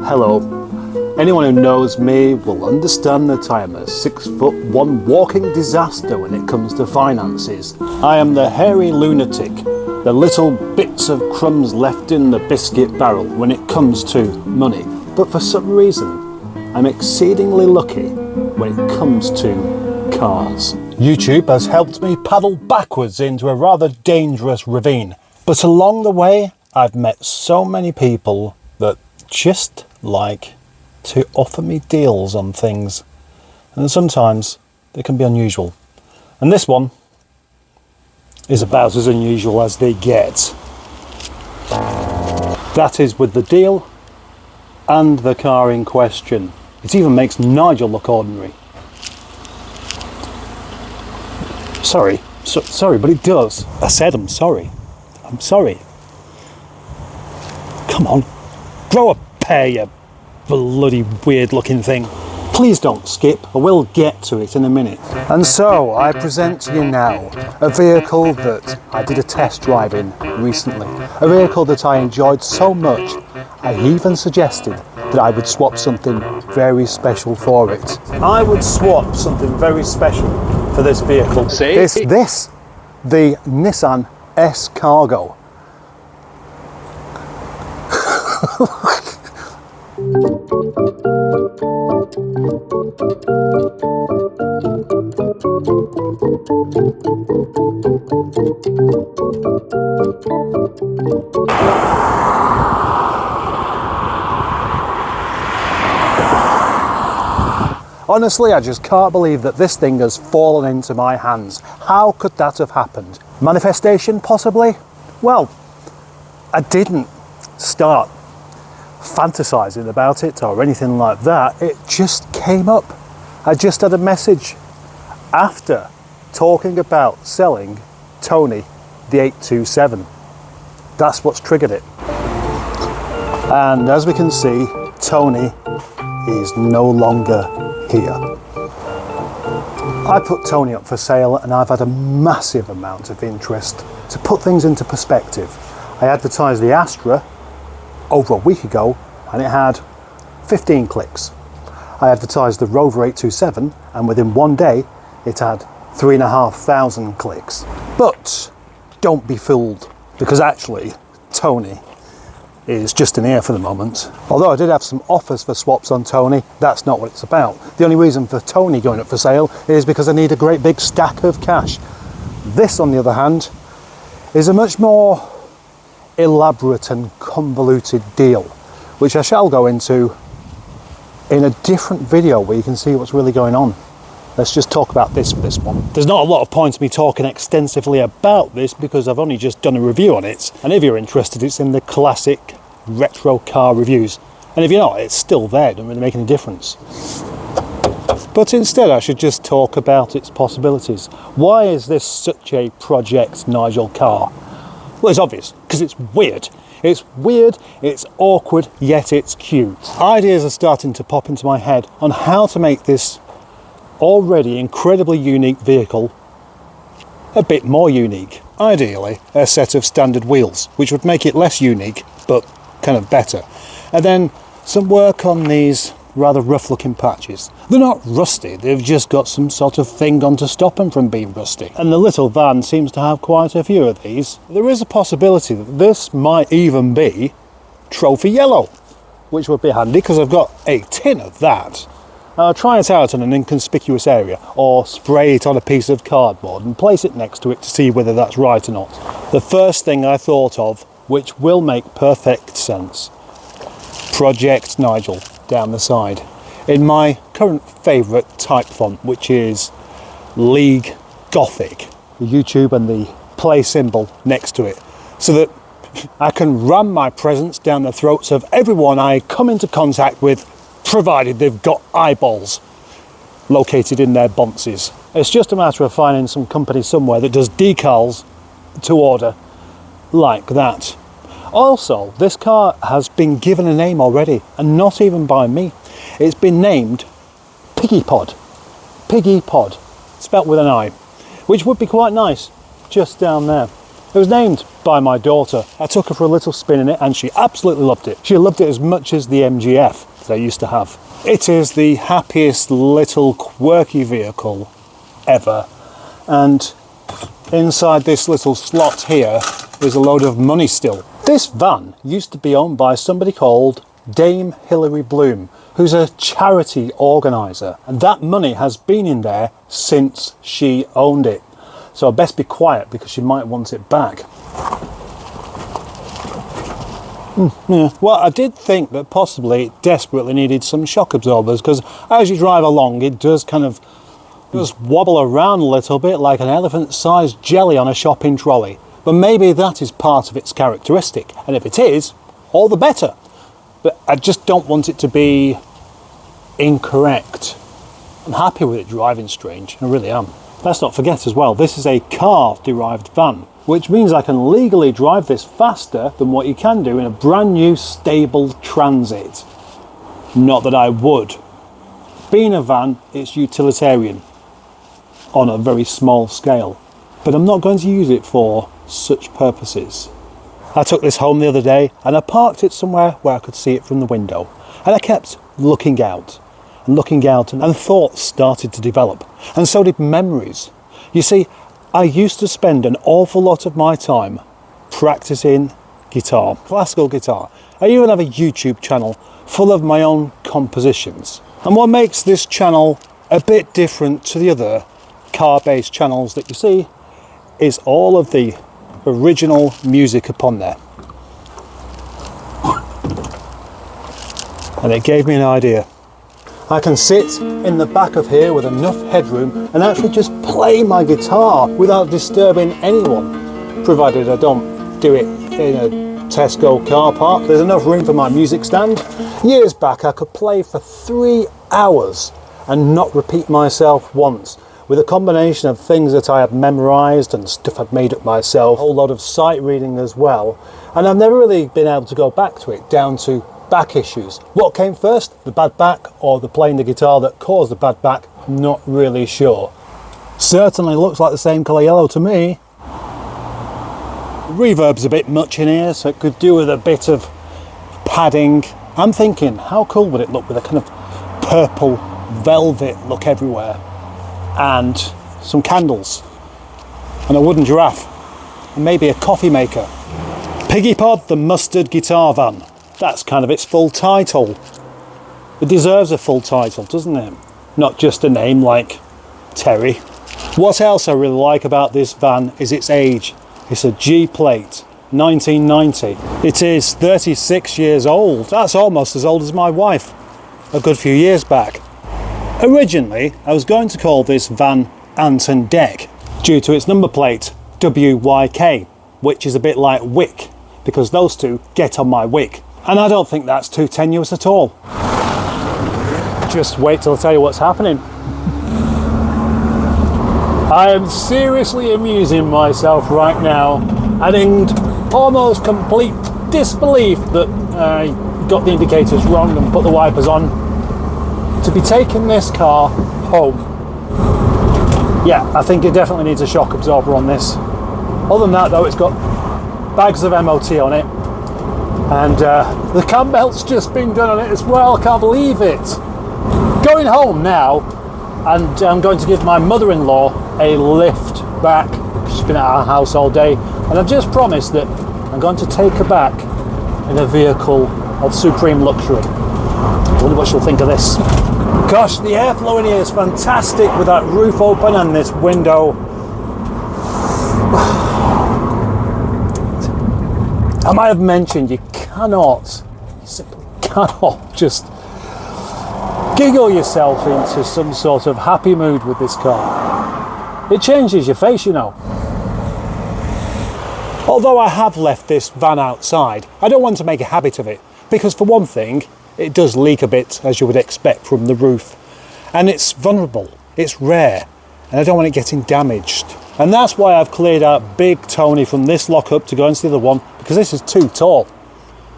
Hello. Anyone who knows me will understand that I am a 6'1" walking disaster when it comes to finances. I am the hairy lunatic, the little bits of crumbs left in the biscuit barrel when it comes to money. But for some reason, I'm exceedingly lucky when it comes to cars. YouTube has helped me paddle backwards into a rather dangerous ravine. But along the way, I've met so many people that just like to offer me deals on things, and sometimes they can be unusual, and this one is about as unusual as they get. That is with the deal and the car in question. It even makes Nigel look ordinary. Sorry, but it does. I said I'm sorry. I'm sorry. Come on, grow a pair, you bloody weird looking thing. Please don't skip, I will get to it in a minute. And so I present to you now a vehicle that I did a test drive in recently. A vehicle that I enjoyed so much, I even suggested that I would swap something very special for it. I would swap something very special for this vehicle. This, the Nissan S Cargo. Honestly, I just can't believe that this thing has fallen into my hands. How could that have happened? Manifestation, possibly? Well, I didn't start fantasizing about it or anything like that. It just came up. I just had a message after talking about selling Tony the 827. That's what's triggered it. And as we can see, Tony is no longer here. I put Tony up for sale and I've had a massive amount of interest. To put things into perspective, I advertised the Astra over a week ago and it had 15 clicks. I advertised the Rover 827 and within one day it had 3,500 clicks. But don't be fooled, because actually Tony is just in here for the moment. Although I did have some offers for swaps on Tony, that's not what it's about. The only reason for Tony going up for sale is because I need a great big stack of cash. This, on the other hand, is a much more elaborate and convoluted deal, which I shall go into in a different video where you can see what's really going on. Let's just talk about this for this one. There's not a lot of point to me talking extensively about this because I've only just done a review on it, and if you're interested, it's in the classic retro car reviews, and if you're not, it's still there. It doesn't really make any difference. But instead I should just talk about its possibilities. Why is this such a Project Nigel car? Well, it's obvious, because it's weird. It's weird, it's awkward, yet it's cute. Ideas are starting to pop into my head on how to make this already incredibly unique vehicle a bit more unique. Ideally, a set of standard wheels, which would make it less unique, but kind of better. And then some work on these rather rough looking patches. They're not rusty, they've just got some sort of thing on to stop them from being rusty. And the little van seems to have quite a few of these. There is a possibility that this might even be trophy yellow, which would be handy because I've got a tin of that. I'll try it out in an inconspicuous area or spray it on a piece of cardboard and place it next to it to see whether that's right or not. The first thing I thought of, which will make perfect sense, Project Nigel down the side in my current favourite type font, which is League Gothic, the YouTube and the play symbol next to it, so that I can ram my presence down the throats of everyone I come into contact with, provided they've got eyeballs located in their bonces. It's just a matter of finding some company somewhere that does decals to order like that. Also, this car has been given a name already, and not even by me. It's been named Piggy Pod. Piggy Pod, spelt with an I, which would be quite nice, just down there. It was named by my daughter. I took her for a little spin in it and she absolutely loved it. She loved it as much as the MGF that I used to have. It is the happiest little quirky vehicle ever. And inside this little slot here is a load of money still. This van used to be owned by somebody called Dame Hilary Bloom, who's a charity organiser. And that money has been in there since she owned it. So I best be quiet because she might want it back. Yeah. Well, I did think that possibly it desperately needed some shock absorbers, because as you drive along it does kind of just wobble around a little bit like an elephant-sized jelly on a shopping trolley. But maybe that is part of its characteristic, and if it is, all the better. But I just don't want it to be incorrect. I'm happy with it driving strange, I really am. Let's not forget as well, this is a car-derived van, which means I can legally drive this faster than what you can do in a brand new stable Transit. Not that I would. Being a van, it's utilitarian on a very small scale, but I'm not going to use it for such purposes. I took this home the other day and I parked it somewhere where I could see it from the window, and I kept looking out and thoughts started to develop, and so did memories. You see, I used to spend an awful lot of my time practicing guitar, classical guitar. I even have a YouTube channel full of my own compositions. And what makes this channel a bit different to the other car-based channels that you see is all of the original music upon there. And it gave me an idea. I can sit in the back of here with enough headroom and actually just play my guitar without disturbing anyone, provided I don't do it in a Tesco car park. There's enough room for my music stand. Years back I could play for 3 hours and not repeat myself once, with a combination of things that I had memorised and stuff I'd made up myself, a whole lot of sight reading as well, and I've never really been able to go back to it, down to back issues. What came first, the bad back or the playing the guitar that caused the bad back? Not really sure. Certainly looks like the same colour yellow to me. Reverb's a bit much in here, so it could do with a bit of padding. I'm thinking, how cool would it look with a kind of purple velvet look everywhere, and some candles, and a wooden giraffe, and maybe a coffee maker. Piggy Pod, the mustard guitar van. That's kind of its full title. It deserves a full title, doesn't it? Not just a name like Terry. What else I really like about this van is its age. It's a G plate, 1990. It is 36 years old. That's almost as old as my wife, a good few years back. Originally, I was going to call this van Ant and Dec due to its number plate, WYK, which is a bit like Wick, because those two get on my wick. And I don't think that's too tenuous at all. Just wait till I tell you what's happening. I am seriously amusing myself right now, and in almost complete disbelief that I got the indicators wrong and put the wipers on, to be taking this car home. Yeah, I think it definitely needs a shock absorber on this. Other than that though, it's got bags of MOT on it, and the cam belt's just been done on it as well. I can't believe it. Going home now, and I'm going to give my mother-in-law a lift back. She's been at our house all day, and I've just promised that I'm going to take her back in a vehicle of supreme luxury. I wonder what she'll think of this. Gosh, the airflow in here is fantastic with that roof open and this window. I might have mentioned you simply cannot just giggle yourself into some sort of happy mood with this car. It changes your face, you know. Although I have left this van outside, I don't want to make a habit of it, because for one thing, it does leak a bit, as you would expect from the roof, and it's vulnerable, it's rare, and I don't want it getting damaged. And that's why I've cleared out Big Tony from this lockup to go into the other one, because this is too tall.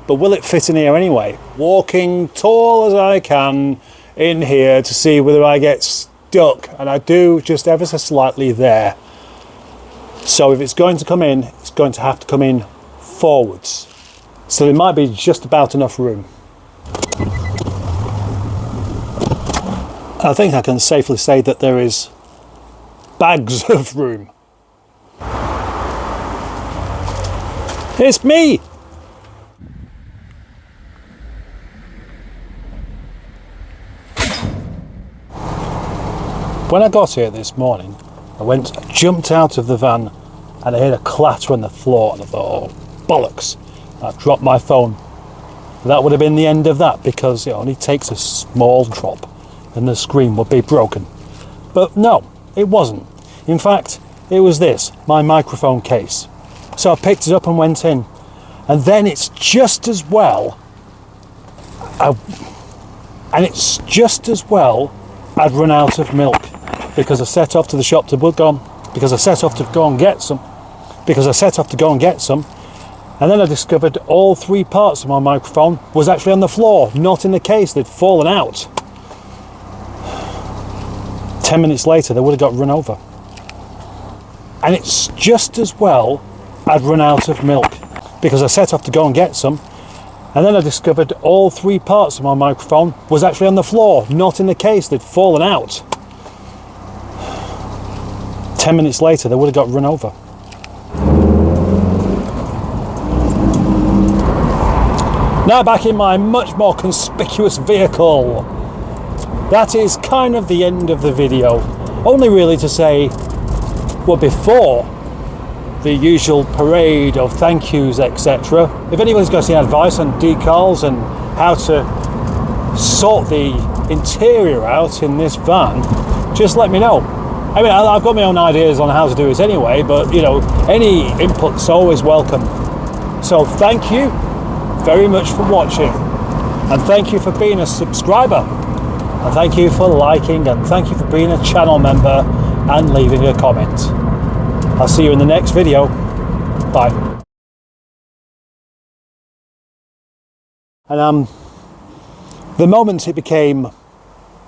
But will it fit in here anyway? Walking tall as I can in here to see whether I get stuck, and I do just ever so slightly there. So if it's going to come in, it's going to have to come in forwards. So there might be just about enough room. I think I can safely say that there is bags of room. It's me! When I got here this morning, I jumped out of the van and I heard a clatter on the floor and I thought, oh, bollocks. I dropped my phone. That would have been the end of that because it only takes a small drop and the screen would be broken. But no, it wasn't. In fact, it was this, my microphone case. So I picked it up and went in. And then it's just as well, I'd run out of milk because I set off to the shop to go and get some. And then I discovered all three parts of my microphone was actually on the floor, not in the case. They'd fallen out. 10 minutes later, they would have got run over. And it's just as well I'd run out of milk because I set off to go and get some. And then I discovered all three parts of my microphone was actually on the floor, not in the case. They'd fallen out. 10 minutes later, they would have got run over. Now back in my much more conspicuous vehicle. That is kind of the end of the video. Only really to say, well, before the usual parade of thank yous, etc. If anybody's got any advice on decals and how to sort the interior out in this van, just let me know. I mean, I've got my own ideas on how to do this anyway, but you know, any input's always welcome. So thank you very much for watching, and thank you for being a subscriber, and thank you for liking, and thank you for being a channel member and leaving a comment. I'll see you in the next video. Bye. And the moment it became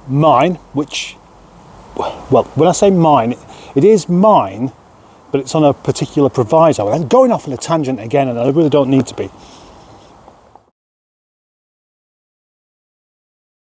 mine, which, well, when I say mine, it is mine, but it's on a particular proviso. I'm going off on a tangent again, and I really don't need to be.